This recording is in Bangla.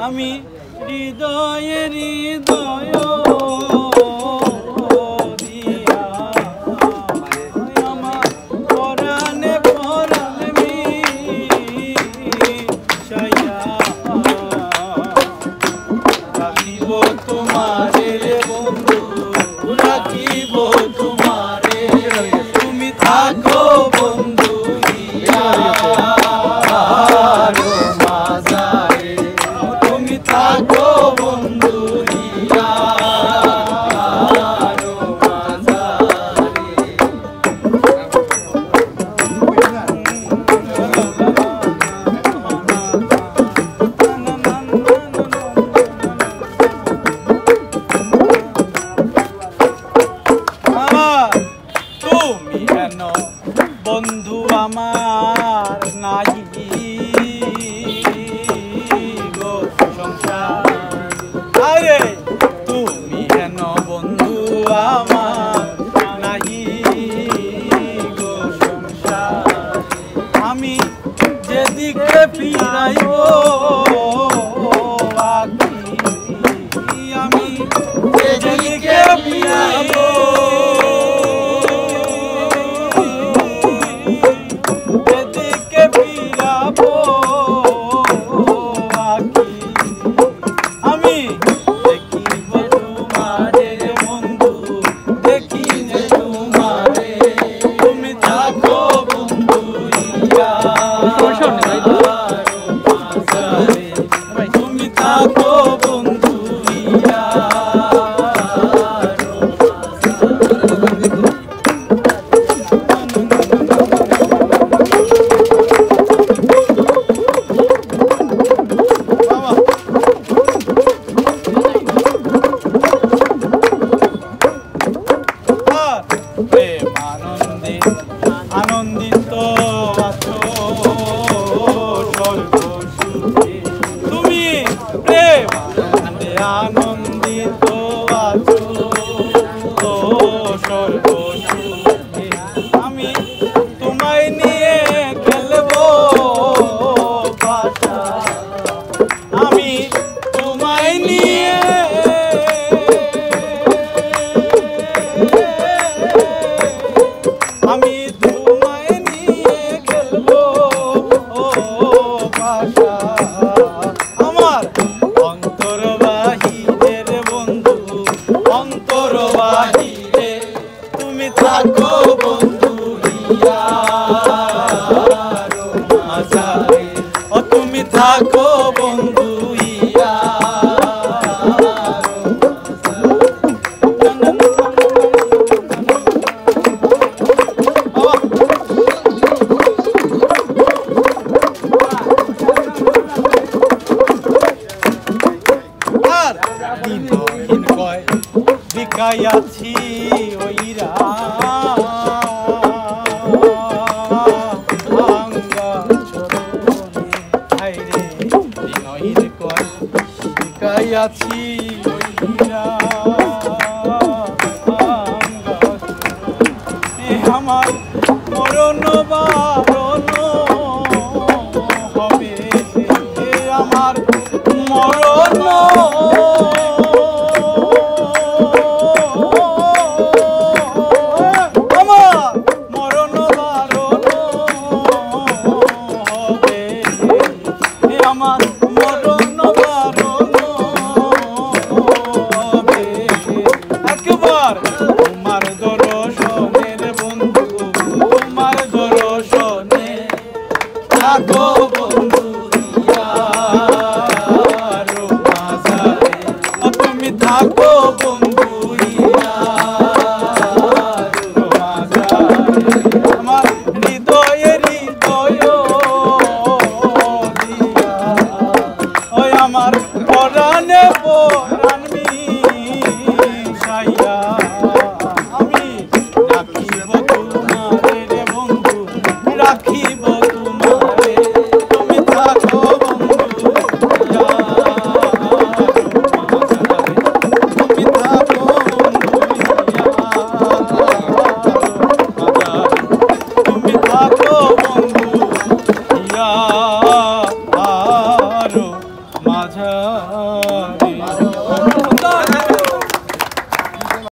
আমি হৃদয়ে হৃদয় দিয়া আমার পরাণে পরাণে মিশাইয়া রাখিব তোমারে বন্ধু, রাখিব তোমারে, তুমি থাকো বন্ধু মাঝারে, তুমি থাকো বন্ধু তুমি কেন বন্ধু আমার নাই গো সংসার, আরে তুমি কেন বন্ধু আমার নাই গো সংসার, আমি যেদিকে ফিরাইব আমি যেদিকে ফিরাইব আমি দেখিব তোমারে বন্ধু, দেখি যে তোমারে, তুমি থাকো বন্ধু তুমি থাকো বন্ধু প্রেম আনন্দিত আছো সর্বসুখে, তুমি প্রেম আনন্দিত আছো সর্বসুখে, আমি তোমায় নিয়ে খেলবো বাসা, আমি তোমায় নিয়ে আমি তোমায় নিয়ে খেলবো বাসা, আমার অন্তর বাহিরের বন্ধু, অন্তর বাহিরে তুমি থাকো বন্ধু মাঝারে, ও তুমি থাকো বন্ধু দিনহীন কয় বিকাইয়াছি ওইরা আঙ্গা চরণে, হায়রে দিনহীন কয় বিকাইয়াছি ওইরা আঙ্গা চরণে, আমার মরণ বারণ হবে, আমার মরণ আমার মরণ বারণ হবে, একবার তোমার দর্শনের বন্ধু, তোমার দর্শনে মাঝারে